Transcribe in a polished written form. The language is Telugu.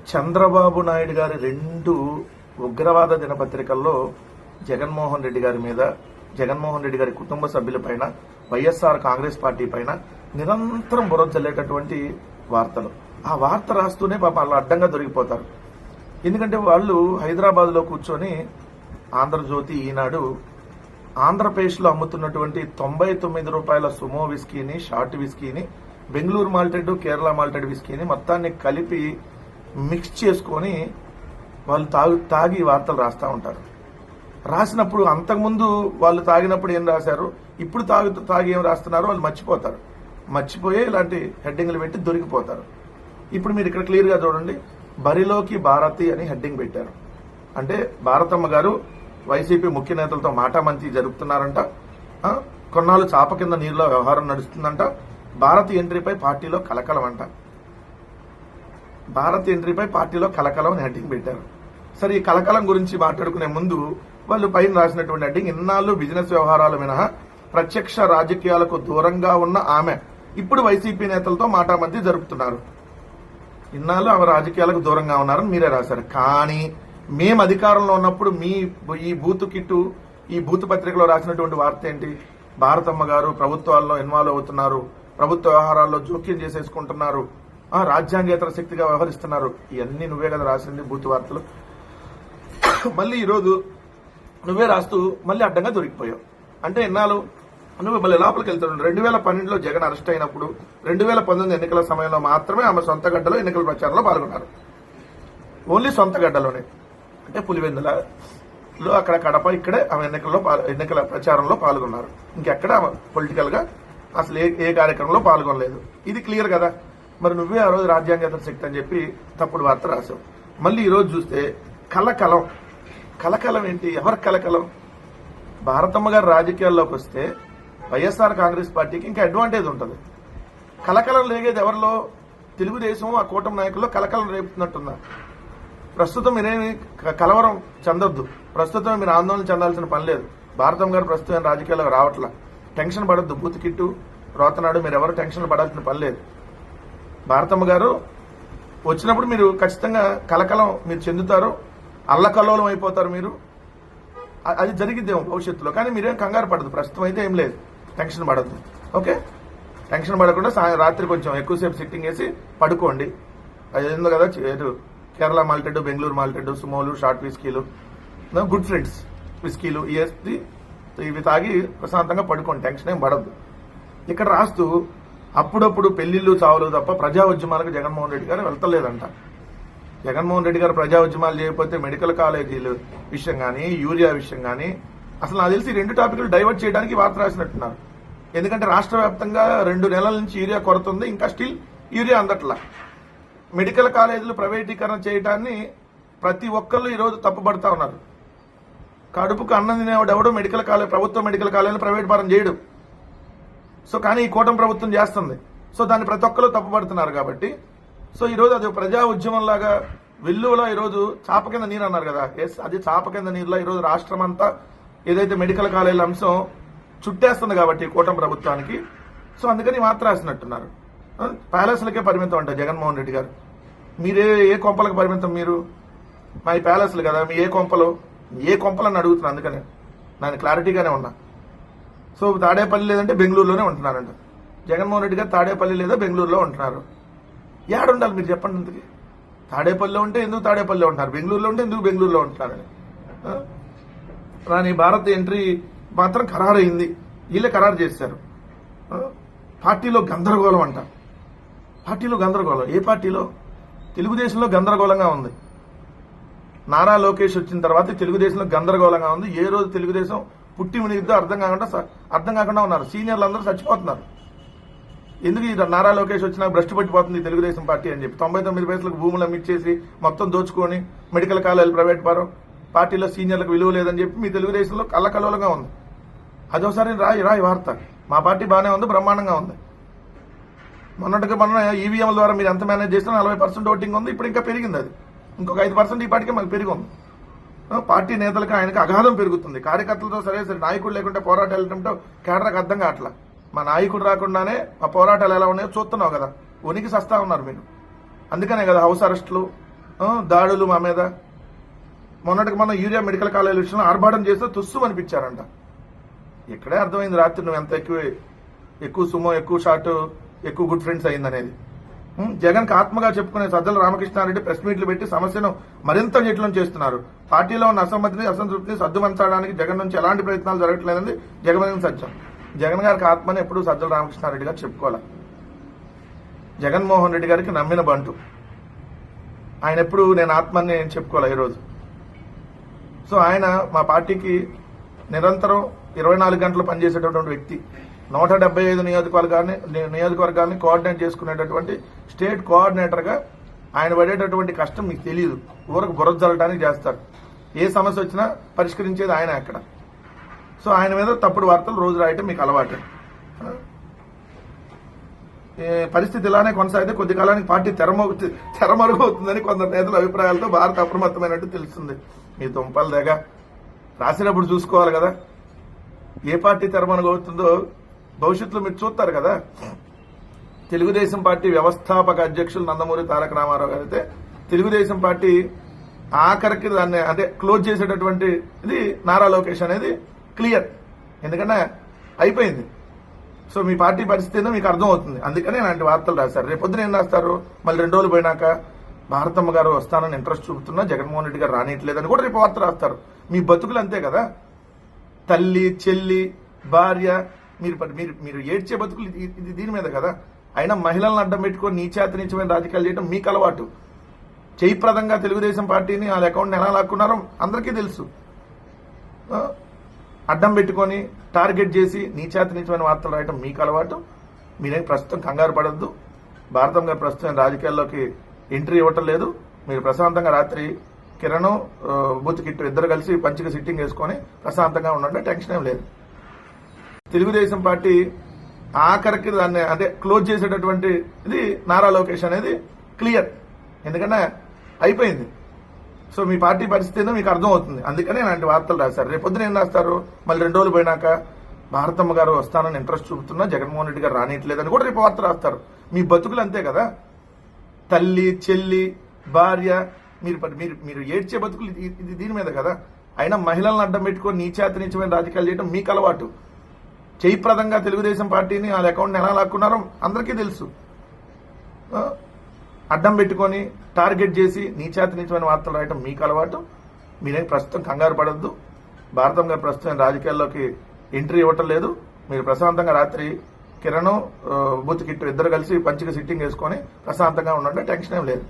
చంద్రబాబు నాయుడు గారి 2 ఉగ్రవాద దినపత్రికల్లో జగన్మోహన్ రెడ్డి గారి మీద, జగన్మోహన్ రెడ్డి గారి కుటుంబ సభ్యులపైన, వైఎస్ఆర్ కాంగ్రెస్ పార్టీ పైన నిరంతరం బుర్ర చల్లేటటువంటి వార్తలు. ఆ వార్త రాస్తూనే పాప వాళ్ళు అడ్డంగా దొరికిపోతారు. ఎందుకంటే వాళ్ళు హైదరాబాద్లో కూర్చొని ఆంధ్రజ్యోతి, ఈనాడు ఆంధ్రప్రదేశ్లో అమ్ముతున్నటువంటి 99 రూపాయల సుమో విస్కీని, షార్ట్ విస్కీని, బెంగళూరు మాల్టెడ్, కేరళ మాల్టెడ్ విస్కీని మొత్తాన్ని కలిపి మిక్స్ చేసుకొని వాళ్ళు తాగి వార్తలు రాస్తూ ఉంటారు. రాసినప్పుడు అంతకుముందు వాళ్ళు తాగినప్పుడు ఏం రాశారు, ఇప్పుడు తాగి ఏం రాస్తున్నారో వాళ్ళు మర్చిపోతారు. మర్చిపోయే ఇలాంటి హెడ్డింగ్లు పెట్టి దొరికిపోతారు. ఇప్పుడు మీరు ఇక్కడ క్లియర్గా చూడండి, బరిలోకి భారతి అని హెడ్డింగ్ పెట్టారు. అంటే భారతమ్మ గారు వైసీపీ ముఖ్య నేతలతో మాటామంతి జరుపుతున్నారంట. కొన్నాళ్ళు చాప కింద నీరులో వ్యవహారం నడుస్తుందంట. భారతి ఎంట్రీపై పార్టీలో కలకలం అంట. భారత్ ఎంట్రీపై పార్టీలో కలకలం అని హెడ్డింగ్ పెట్టారు. సరే, ఈ కలకలం గురించి మాట్లాడుకునే ముందు వాళ్ళు పైన రాసినటువంటి హెడ్డింగ్, ఇన్నాళ్ళు బిజినెస్ వ్యవహారాలు మినహా ప్రత్యక్ష రాజకీయాలకు దూరంగా ఉన్న ఆమె ఇప్పుడు వైసీపీ నేతలతో మాటామంతి జరుపుతున్నారు. ఇన్నాళ్ళు ఆమె రాజకీయాలకు దూరంగా ఉన్నారని మీరే రాశారు. కానీ మేము అధికారంలో ఉన్నప్పుడు మీ ఈ బూత్ కిట్టు, ఈ బూత్ పత్రికలో రాసినటువంటి వార్త ఏంటి, భారతమ్మ గారు ప్రభుత్వాల్లో ఇన్వాల్వ్ అవుతున్నారు, ప్రభుత్వ వ్యవహారాల్లో జోక్యం చేసేసుకుంటున్నారు, రాజ్యాంగేతర శక్తిగా వ్యవహరిస్తున్నారు. ఇవన్నీ నువ్వే కదా రాసింది బూత్ వార్తలు. మళ్ళీ ఈరోజు నువ్వే రాస్తూ మళ్ళీ అడ్డంగా దొరికిపోయావు. అంటే ఎన్నాళ్ళు నువ్వు మళ్ళీ లోపలికి వెళ్తున్నావు. 2012లో జగన్ అరెస్ట్ అయినప్పుడు 2019 ఎన్నికల సమయంలో మాత్రమే ఆమె సొంత గడ్డలో ఎన్నికల ప్రచారంలో పాల్గొన్నారు. ఓన్లీ సొంత గడ్డలోనే, అంటే పులివెందులలో, అక్కడ కడప, ఇక్కడే ఆమె ఎన్నికల ప్రచారంలో పాల్గొన్నారు. ఇంకెక్కడ పొలిటికల్ గా అసలు ఏ కార్యక్రమంలో పాల్గొనలేదు. ఇది క్లియర్ కదా. మరి నువ్వే ఆ రోజు రాజ్యాంగేతర శక్తి అని చెప్పి తప్పుడు వార్త రాశావు. మళ్ళీ ఈరోజు చూస్తే కలకలం. కలకలం ఏంటి? ఎవరి కలకలం? భారతమ్మ గారు రాజకీయాల్లోకి వస్తే వైఎస్ఆర్ కాంగ్రెస్ పార్టీకి ఇంకా అడ్వాంటేజ్ ఉంటుంది. కలకలం రేగేది ఎవరిలో? తెలుగుదేశం, ఆ కూటమి నాయకుల్లో కలకలం రేపుతున్నట్టుందా? ప్రస్తుతం మీరేమి కలవరం చెందొద్దు. ప్రస్తుతం మీరు ఆందోళన చెందాల్సిన పని లేదు. భారతమ్మ గారు ప్రస్తుతం రాజకీయాల్లో రావట్లా. టెన్షన్ పడొద్దు. బూత్ కిట్టు, రోతనాడు, మీరు ఎవరు టెన్షన్ పడాల్సిన పని లేదు. భారతమ్మ గారు వచ్చినప్పుడు మీరు ఖచ్చితంగా కలకలం మీరు చెందుతారు, అల్లకల్లోలం అయిపోతారు మీరు. అది జరిగిద్దేమో భవిష్యత్తులో. కానీ మీరేం కంగారు పడదు. ప్రస్తుతం అయితే ఏం లేదు. టెన్షన్ పడద్దు. ఓకే, టెన్షన్ పడకుండా రాత్రి కొంచెం ఎక్కువసేపు సిట్టింగ్ వేసి పడుకోండి. అది ఏందో కదా, కేరళ మాల్టెడ్, బెంగళూరు మాల్టెడ్, సుమోలు, షార్ట్ విస్కీలు, గుడ్ ఫ్రెండ్స్ విస్కీలు, ఇవి తాగి ప్రశాంతంగా పడుకోండి. టెన్షన్ ఏం పడద్దు. ఇక్కడ రాస్తూ అప్పుడప్పుడు పెళ్లిళ్ళు, చావులు తప్ప ప్రజా ఉద్యమాలకు జగన్మోహన్ రెడ్డి గారు వెళ్తలేదంట. జగన్మోహన్ రెడ్డి గారు ప్రజా ఉద్యమాలు చేయకపోతే మెడికల్ కాలేజీలు విషయం కానీ, యూరియా విషయం కానీ, అసలు నాకు తెలిసి 2 టాపిక్లు డైవర్ట్ చేయడానికి వార్త రాసినట్టున్నారు. ఎందుకంటే రాష్ట్ర వ్యాప్తంగా 2 నెలల నుంచి యూరియా కొరత ఉంది. ఇంకా స్టిల్ యూరియా అందట్లా. మెడికల్ కాలేజీలు ప్రైవేటీకరణ చేయడాన్ని ప్రతి ఒక్కళ్ళు ఈరోజు తప్పుపడతా ఉన్నారు. కడుపుకు అన్నం తినేవాడు ఎవడో మెడికల్ కాలేజ్, ప్రభుత్వ మెడికల్ కాలేజీలు ప్రైవేట్ పరం చేయడు. సో కానీ ఈ కూటమి ప్రభుత్వం చేస్తుంది. సో దాన్ని ప్రతి ఒక్కరు తప్పుపడుతున్నారు. కాబట్టి సో ఈరోజు అది ప్రజా ఉద్యమం లాగా వెల్లువలో ఈరోజు చాప కింద నీరు అన్నారు కదా, ఎస్, అది చాప కింద నీరులో ఈరోజు రాష్ట్రం అంతా ఏదైతే మెడికల్ కాలేజీల అంశం చుట్టేస్తుంది కాబట్టి కూటమి ప్రభుత్వానికి. సో అందుకని మాత్రం రాసినట్టున్నారు. ప్యాలెస్లకే పరిమితం అంట జగన్మోహన్ రెడ్డి గారు. మీరే ఏ కొంపలకు పరిమితం? మీరు మా ఈ ప్యాలెస్లు కదా, మీ ఏ కొంపలని అడుగుతున్నా. అందుకనే నేను క్లారిటీగానే ఉన్నా. సో తాడేపల్లి లేదంటే బెంగళూరులోనే ఉంటున్నారంట జగన్మోహన్ రెడ్డి గారు. తాడేపల్లి లేదా బెంగళూరులో ఉంటున్నారు. ఏడుండాలి మీరు చెప్పండి. ఇంతకీ తాడేపల్లిలో ఉంటే ఎందుకు తాడేపల్లిలో ఉంటున్నారు, బెంగళూరులో ఉంటే ఎందుకు బెంగళూరులో ఉంటున్నారని. కానీ భారత్ ఎంట్రీ మాత్రం ఖరారైంది. వీళ్ళే ఖరారు చేశారు. పార్టీలో గందరగోళం అంట. పార్టీలో గందరగోళం. ఏ పార్టీలో? తెలుగుదేశంలో గందరగోళంగా ఉంది. నారా లోకేష్ వచ్చిన తర్వాత తెలుగుదేశంలో గందరగోళంగా ఉంది. ఏ రోజు తెలుగుదేశం పుట్టి మునిగిద్దో అర్థం కాకుండా ఉన్నారు. సీనియర్లు అందరూ చచ్చిపోతున్నారు. ఎందుకు ఈ నారా లోకేష్ వచ్చినా భ్రష్టు పట్టిపోతుంది తెలుగుదేశం పార్టీ అని చెప్పి 99 పైసలకు భూములు అమ్మిచ్చేసి మొత్తం దోచుకొని మెడికల్ కాలేజీలు ప్రైవేట్ పరం, పార్టీలో సీనియర్లకు విలువ లేదని చెప్పి మీ తెలుగుదేశంలో కల్లకల్లోలంగా ఉంది. అదోసారి రాయి వార్త. మా పార్టీ బాగానే ఉంది, బ్రహ్మాండంగా ఉంది. మొన్న ఈవీఎంల ద్వారా మీరు ఎంత మేనేజ్ చేసినా 40% ఓటింగ్ ఉంది. ఇప్పుడు ఇంకా పెరిగింది. అది ఇంకొక 5% ఈ పార్టీకి మాకు పెరిగింది. పార్టీ నేతలకు ఆయనకు అగాధం పెరుగుతుంది. కార్యకర్తలతో సరే నాయకుడు లేకుంటే పోరాటాలు ఏంటంటే కేడర్కి అర్థం కావట్లా. మా నాయకుడు రాకుండానే మా పోరాటాలు ఎలా ఉన్నాయో చూస్తున్నావు కదా. ఉనికి సస్తా ఉన్నారు మీరు. అందుకనే కదా హౌస్ అరెస్టులు, దాడులు మా మీద. మొన్నటికి మన యూరియా మెడికల్ కాలేజ్ విషయంలో ఆర్భాటం చేస్తే తుస్సు అనిపించారంట. ఇక్కడే అర్థమైంది రాత్రి నువ్వు ఎంత ఎక్కువ సుమో, ఎక్కువ షాట్, ఎక్కువ గుడ్ ఫ్రెండ్స్ అయిందనేది. జగన్ కి ఆత్మగా చెప్పుకునే సజ్జల రామకృష్ణారెడ్డి ప్రెస్ మీట్లు పెట్టి సమస్యను మరింత జటిలం చేస్తున్నారు. పార్టీలో ఉన్న అసంతృప్తిని సర్దుమనచడానికి జగన్ నుంచి ఎలాంటి ప్రయత్నాలు జరగట్లేదని జగన్ సత్యం. జగన్ గారికి ఆత్మని ఎప్పుడు సజ్జల రామకృష్ణారెడ్డి గారు చెప్పుకోవాలి. జగన్మోహన్ రెడ్డి గారికి నమ్మిన బంటు ఆయన ఎప్పుడు నేను ఆత్మని చెప్పుకోవాలి ఈరోజు. సో ఆయన మా పార్టీకి నిరంతరం 24 గంటలు పనిచేసేటటువంటి వ్యక్తి. 175 నియోజకవర్గాన్ని కోఆర్డినేట్ చేసుకునేటటువంటి స్టేట్ కోఆర్డినేటర్ గా ఆయన పడేటటువంటి కష్టం మీకు తెలియదు. ఊరకు బుర్ర జల్లడానికి చేస్తారు. ఏ సమస్య వచ్చినా పరిష్కరించేది ఆయన అక్కడ. సో ఆయన మీద తప్పుడు వార్తలు రోజు రాయటం మీకు అలవాటు. పరిస్థితి ఇలానే కొనసాగితే కొద్ది కాలానికి పార్టీ తెరమరుగవుతుందని కొందరు నేతల అభిప్రాయాలతో భారత అప్రమత్తమైనట్టు తెలుస్తుంది. మీ దుంపల దగ్గర రాసినప్పుడు చూసుకోవాలి కదా ఏ పార్టీ తెరమరుగవుతుందో. భవిష్యత్తులో మీరు చూస్తారు కదా. తెలుగుదేశం పార్టీ వ్యవస్థాపక అధ్యక్షులు నందమూరి తారక రామారావు గారు అయితే తెలుగుదేశం పార్టీ ఆఖరికి దాన్ని అంటే క్లోజ్ చేసేటటువంటి ఇది నారా లోకేష్ అనేది క్లియర్. ఎందుకంటే అయిపోయింది. సో మీ పార్టీ పరిస్థితి ఏందో మీకు అర్థమవుతుంది. అందుకనే ఇలాంటి వార్తలు రాశారు. రేపొద్దున ఏం రాస్తారు, మళ్ళీ 2 రోజులు పోయినాక భారతమ్మ గారు వస్తానని ఇంట్రెస్ట్ చూపుతున్నా జగన్మోహన్ రెడ్డి గారు రానియట్లేదని కూడా రేపు వార్త రాస్తారు. మీ బతుకులు అంతే కదా. తల్లి, చెల్లి, భార్య, మీరు ఏడ్చే బతుకులు ఇది దీని మీద కదా. అయినా మహిళలను అడ్డం పెట్టుకొని నీచాతి నీచమైన రాజకీయాలు చేయడం మీకు అలవాటు. జయప్రదంగా తెలుగుదేశం పార్టీని వాళ్ళ అకౌంట్ని ఎలా లాక్కున్నారో అందరికీ తెలుసు. అడ్డం పెట్టుకొని టార్గెట్ చేసి నీచాతి నీచమైన వార్తలు రాయటం మీకు అలవాటు. మీరేం ప్రస్తుతం కంగారు పడద్దు. భారతం గారు ప్రస్తుతం రాజకీయాల్లోకి ఎంట్రీ ఇవ్వటం లేదు. మీరు ప్రశాంతంగా రాత్రి కిరణ్, బూత్ కిట్టు ఇద్దరు కలిసి పంచిగా సిట్టింగ్ వేసుకొని ప్రశాంతంగా ఉండండి. టెన్షన్ ఏం లేదు. తెలుగుదేశం పార్టీ ఆఖరికి దాన్ని అంటే క్లోజ్ చేసేటటువంటి ఇది నారా లోకేష్ అనేది క్లియర్. ఎందుకంటే అయిపోయింది. సో మీ పార్టీ పరిస్థితి ఏందో మీకు అర్థమవుతుంది. అందుకనే ఇలాంటి వార్తలు రాశారు. రేపొద్దున ఏం రాస్తారు, మళ్ళీ 2 రోజులు పోయినాక భారతమ్మ గారు వస్తానని ఇంట్రెస్ట్ చూపుతున్నా జగన్మోహన్ రెడ్డి గారు రానియట్లేదని కూడా రేపు వార్త రాస్తారు. మీ బతుకులు అంతే కదా. తల్లి, చెల్లి, భార్య, మీరు ఏడ్చే బతుకులు ఇది దీని మీద కదా. అయినా మహిళలను అడ్డం పెట్టుకొని నీచాతి నీచమైన రాజకీయాలు చేయడం మీకు అలవాటు. జయప్రదంగా తెలుగుదేశం పార్టీని వాళ్ళ అకౌంట్ని ఎలా లాక్కున్నారో అందరికీ తెలుసు. అడ్డం పెట్టుకొని టార్గెట్ చేసి నీచాతి నీచమైన వార్తలు రాయటం మీకు అలవాటు. మీరేం ప్రస్తుతం కంగారు పడద్దు. భారతం గారు ప్రస్తుతం రాజకీయాల్లోకి ఎంట్రీ ఇవ్వటం లేదు. మీరు ప్రశాంతంగా రాత్రి కిరణ్, బూత్ కిట్టు ఇద్దరు కలిసి పంచిగా సిట్టింగ్ వేసుకొని ప్రశాంతంగా ఉండండి. టెన్షన్ ఏం లేదు.